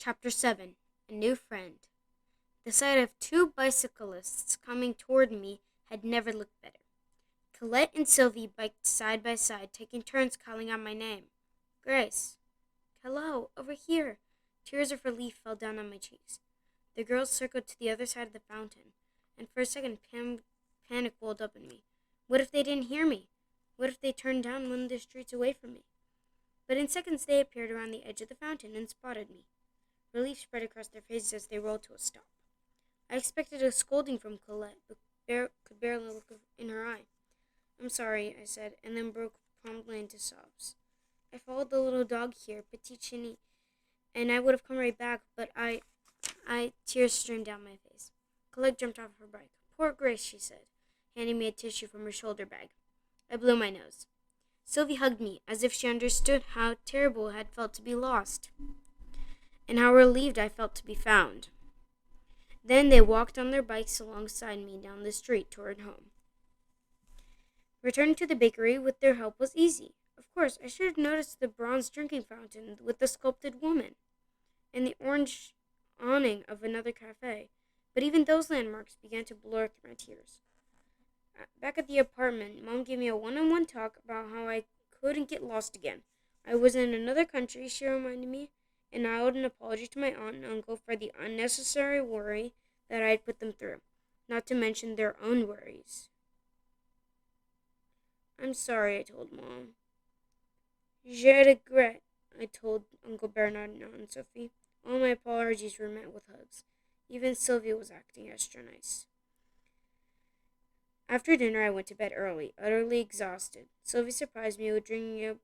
Chapter 7. A New Friend. The sight of two bicyclists coming toward me had never looked better. Colette and Sylvie biked side by side, taking turns calling out my name. Grace. Hello, over here. Tears of relief fell down on my cheeks. The girls circled to the other side of the fountain, and for a second panic welled up in me. What if they didn't hear me? What if they turned down one of the streets away from me? But in seconds they appeared around the edge of the fountain and spotted me. Relief spread across their faces as they rolled to a stop. I expected a scolding from Colette, but could barely look in her eye. I'm sorry, I said, and then broke promptly into sobs. I followed the little dog here, Patisserie, and I would have come right back, but tears streamed down my face. Colette jumped off her bike. Poor Grace, she said, handing me a tissue from her shoulder bag. I blew my nose. Sylvie hugged me, as if she understood how terrible it had felt to be lost, and how relieved I felt to be found. Then they walked on their bikes alongside me down the street toward home. Returning to the bakery with their help was easy. Of course, I should have noticed the bronze drinking fountain with the sculpted woman, and the orange awning of another cafe, but even those landmarks began to blur through my tears. Back at the apartment, Mom gave me a one-on-one talk about how I couldn't get lost again. I was in another country, she reminded me, and I owed an apology to my aunt and uncle for the unnecessary worry that I had put them through, not to mention their own worries. I'm sorry, I told Mom. Je regrette, I told Uncle Bernard and Aunt Sophie. All my apologies were met with hugs. Even Sylvia was acting extra nice. After dinner, I went to bed early, utterly exhausted. Sylvie surprised me with bringing a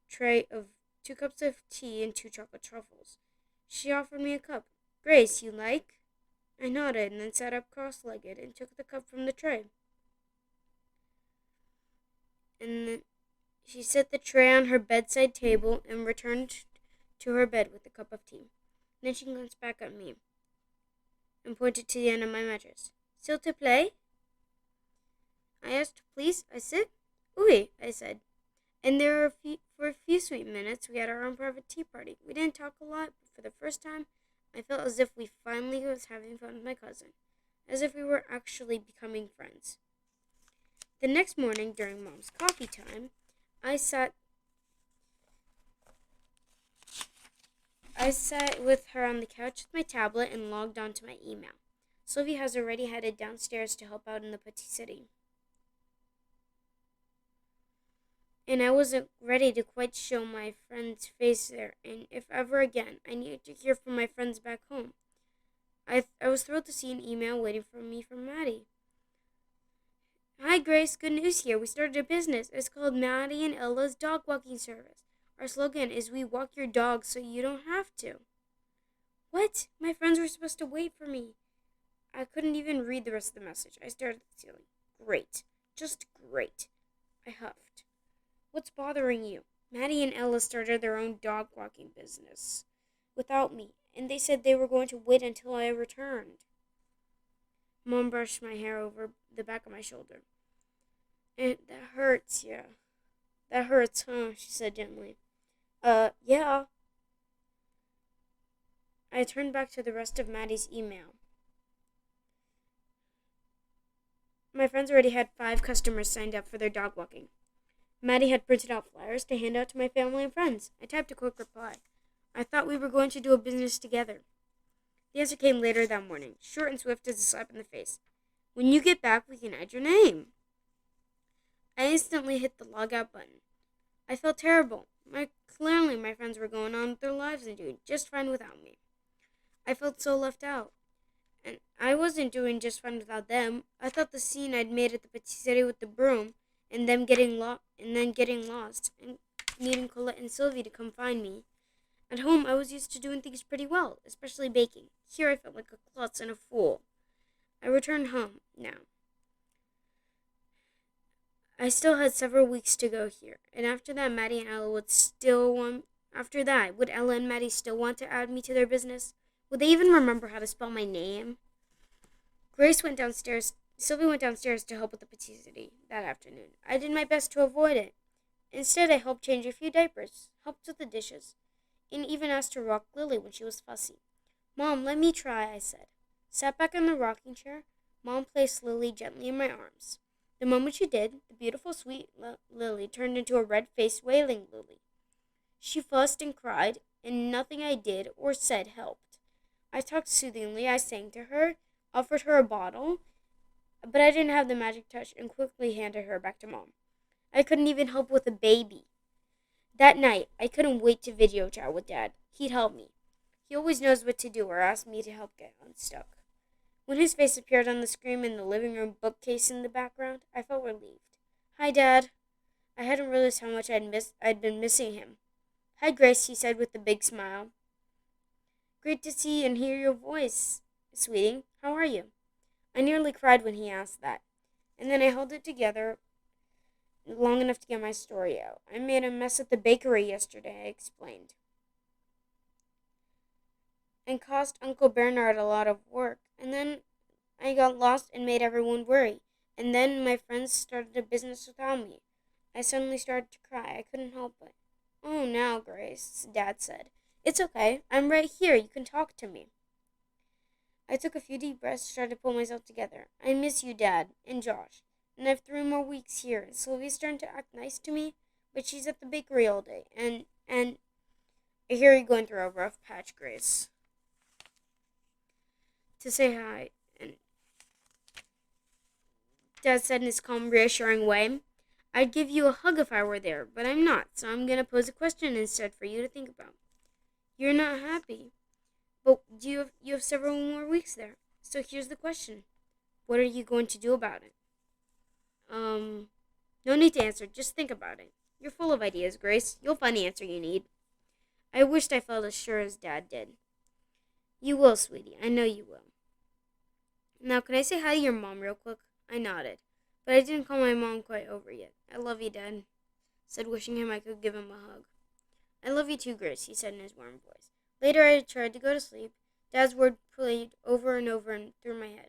tray of 2 cups of tea and 2 chocolate truffles. She offered me a cup. Grace, you like? I nodded and then sat up cross-legged and took the cup from the tray. And then she set the tray on her bedside table and returned to her bed with a cup of tea. Then she glanced back at me and pointed to the end of my mattress. S'il te plaît? I asked, please, I said. Oui, I said. And for a few sweet minutes, we had our own private tea party. We didn't talk a lot, but for the first time, I felt as if we finally was having fun with my cousin, as if we were actually becoming friends. The next morning, during Mom's coffee time, I sat with her on the couch with my tablet and logged onto my email. Sylvie has already headed downstairs to help out in the patisserie, and I wasn't ready to quite show my friend's face there, and if ever again, I needed to hear from my friends back home. I was thrilled to see an email waiting for me from Maddie. Hi Grace, good news here. We started a business. It's called Maddie and Ella's Dog Walking Service. Our slogan is we walk your dog so you don't have to. What? My friends were supposed to wait for me. I couldn't even read the rest of the message. I stared at the ceiling. Great. Just great. I huffed. What's bothering you? Maddie and Ella started their own dog walking business without me, and they said they were going to wait until I returned. Mom brushed my hair over the back of my shoulder. That hurts, yeah. That hurts, huh? She said gently. Yeah. I turned back to the rest of Maddie's email. My friends already had 5 customers signed up for their dog walking. Maddie had printed out flyers to hand out to my family and friends. I typed a quick reply. I thought we were going to do a business together. The answer came later that morning, short and swift as a slap in the face. When you get back, we can add your name. I instantly hit the log out button. I felt terrible. Clearly my friends were going on with their lives and doing just fine without me. I felt so left out. And I wasn't doing just fine without them. I thought the scene I'd made at the patisserie with the broom and them getting lost and needing Colette and Sylvie to come find me. At home, I was used to doing things pretty well, especially baking. Here I felt like a klutz and a fool. I returned home now. I still had several weeks to go here, and after that, Maddie and Ella would would Ella and Maddie still want to add me to their business? Would they even remember how to spell my name? Sylvie went downstairs to help with the patisserie that afternoon. I did my best to avoid it. Instead, I helped change a few diapers, helped with the dishes, and even asked to rock Lily when she was fussy. Mom, let me try, I said. Sat back in the rocking chair. Mom placed Lily gently in my arms. The moment she did, the beautiful, sweet Lily turned into a red-faced, wailing Lily. She fussed and cried, and nothing I did or said helped. I talked soothingly, I sang to her, offered her a bottle, but I didn't have the magic touch and quickly handed her back to Mom. I couldn't even help with a baby. That night, I couldn't wait to video chat with Dad. He'd help me. He always knows what to do or ask me to help get unstuck. When his face appeared on the screen in the living room bookcase in the background, I felt relieved. Hi, Dad. I hadn't realized how much I'd been missing him. Hi, Grace, he said with a big smile. Great to see and hear your voice, sweetie. How are you? I nearly cried when he asked that, and then I held it together long enough to get my story out. I made a mess at the bakery yesterday, I explained, and cost Uncle Bernard a lot of work. And then I got lost and made everyone worry. And then my friends started a business without me. I suddenly started to cry. I couldn't help it. Oh, now, Grace, Dad said. It's okay. I'm right here. You can talk to me. I took a few deep breaths, tried to pull myself together. I miss you, Dad, and Josh. And I have 3 more weeks here. Sylvie's starting to act nice to me, but she's at the bakery all day. And I hear you're going through a rough patch, Grace. To say hi, and Dad said in his calm, reassuring way. I'd give you a hug if I were there, but I'm not, so I'm going to pose a question instead for you to think about. You're not happy, but you have several more weeks there. So here's the question. What are you going to do about it? No need to answer, just think about it. You're full of ideas, Grace. You'll find the answer you need. I wished I felt as sure as Dad did. You will, sweetie. I know you will. Now, can I say hi to your mom real quick? I nodded, but I didn't call my mom quite over yet. I love you, Dad, said, wishing him I could give him a hug. I love you too, Grace, he said in his warm voice. Later, I tried to go to sleep. Dad's word played over and over through my head.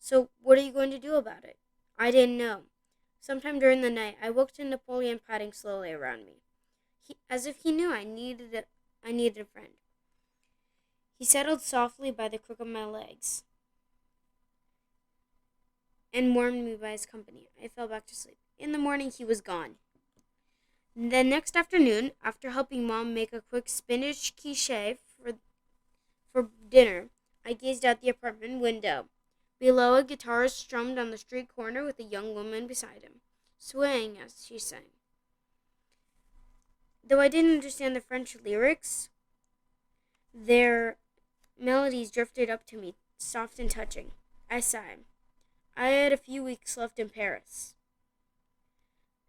So, what are you going to do about it? I didn't know. Sometime during the night, I woke to Napoleon patting slowly around me, as if he knew I needed a friend. He settled softly by the crook of my legs and warmed me by his company. I fell back to sleep. In the morning, he was gone. The next afternoon, after helping Mom make a quick spinach quiche for dinner, I gazed out the apartment window. Below, a guitarist strummed on the street corner with a young woman beside him, swaying as she sang. Though I didn't understand the French lyrics, their melodies drifted up to me, soft and touching. I sighed. I had a few weeks left in Paris.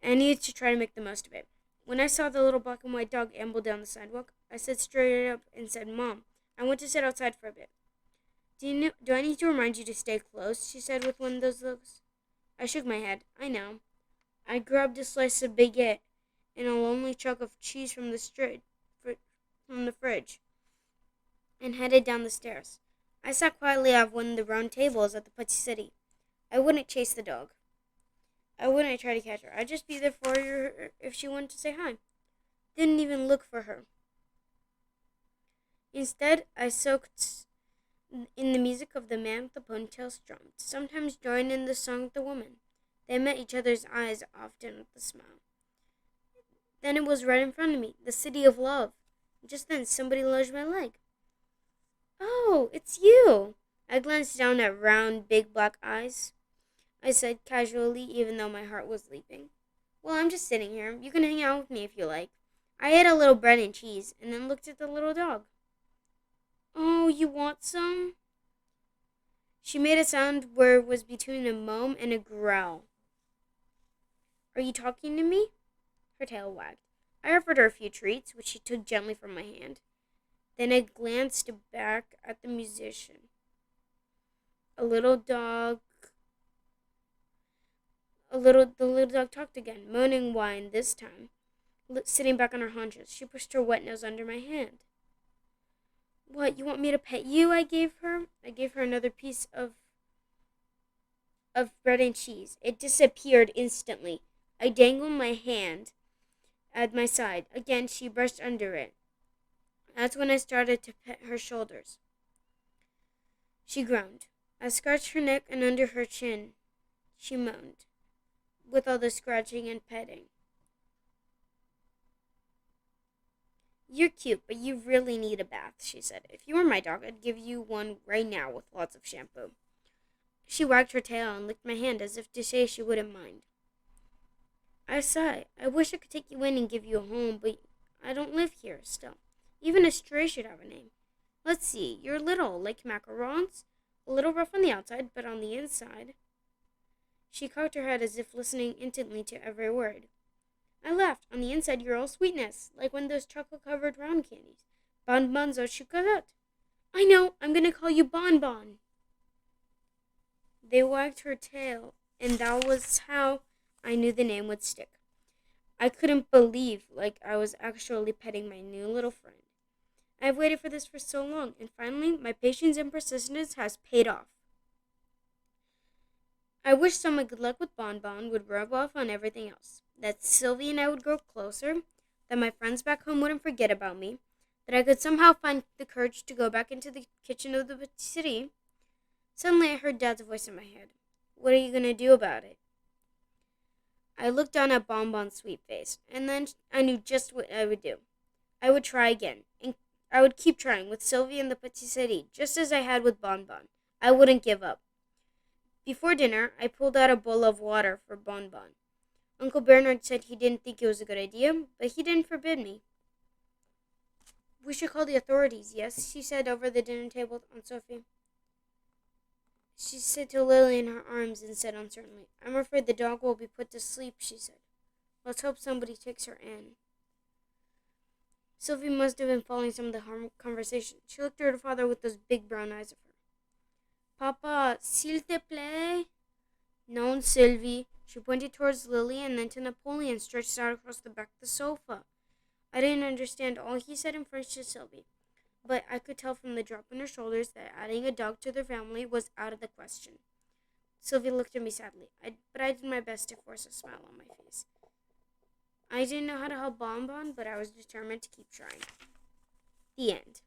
I needed to try to make the most of it. When I saw the little black and white dog amble down the sidewalk, I sat straight up and said, Mom, I want to sit outside for a bit. Do I need to remind you to stay close? She said with one of those looks. I shook my head. I know. I grabbed a slice of baguette and a lonely chunk of cheese from the fridge and headed down the stairs. I sat quietly at one of the round tables at the Patisserie. I wouldn't chase the dog. I wouldn't try to catch her. I'd just be there for her if she wanted to say hi. Didn't even look for her. Instead, I soaked in the music of the man with the ponytail strummed, sometimes joined in the song with the woman. They met each other's eyes often with a smile. Then it was right in front of me, the city of love. Just then, somebody nudged my leg. Oh, it's you! I glanced down at round, big black eyes. I said casually, even though my heart was leaping. Well, I'm just sitting here. You can hang out with me if you like. I ate a little bread and cheese, and then looked at the little dog. Oh, you want some? She made a sound where it was between a moan and a growl. Are you talking to me? Her tail wagged. I offered her a few treats, which she took gently from my hand. Then I glanced back at the musician. The little dog talked again, moaning whine this time. Sitting back on her haunches, she pushed her wet nose under my hand. What, you want me to pet you? I gave her another piece of bread and cheese. It disappeared instantly. I dangled my hand at my side. Again, she brushed under it. That's when I started to pet her shoulders. She groaned. I scratched her neck and under her chin. She moaned, with all the scratching and petting. You're cute, but you really need a bath, she said. If you were my dog, I'd give you one right now with lots of shampoo. She wagged her tail and licked my hand as if to say she wouldn't mind. I sighed. I wish I could take you in and give you a home, but I don't live here still. Even a stray should have a name. Let's see, you're little, like macarons, a little rough on the outside, but on the inside. She cocked her head as if listening intently to every word. I laughed. On the inside, you're all sweetness, like one of those chocolate-covered round candies. Bonbons au chocolat. I know, I'm going to call you Bonbon. They wagged her tail, and that was how I knew the name would stick. I couldn't believe I was actually petting my new little friend. I've waited for this for so long, and finally, my patience and persistence has paid off. I wish someone good luck with Bonbon would rub off on everything else. That Sylvie and I would grow closer, that my friends back home wouldn't forget about me, that I could somehow find the courage to go back into the kitchen of the Patisserie. Suddenly I heard Dad's voice in my head. What are you going to do about it? I looked down at Bonbon's sweet face, and then I knew just what I would do. I would try again, and I would keep trying with Sylvie and the Patisserie, just as I had with Bonbon. I wouldn't give up. Before dinner, I pulled out a bowl of water for Bonbon. Uncle Bernard said he didn't think it was a good idea, but he didn't forbid me. We should call the authorities, yes, she said over the dinner table on Sophie. She said to Lily in her arms and said uncertainly, I'm afraid the dog will be put to sleep, she said. Let's hope somebody takes her in. Sylvie must have been following some of the conversation. She looked at her father with those big brown eyes of her. Papa, s'il te plaît? Non, Sylvie. She pointed towards Lily and then to Napoleon stretched out across the back of the sofa. I didn't understand all he said in French to Sylvie, but I could tell from the drop in her shoulders that adding a dog to their family was out of the question. Sylvie looked at me sadly, but I did my best to force a smile on my face. I didn't know how to help Bonbon, but I was determined to keep trying. The end.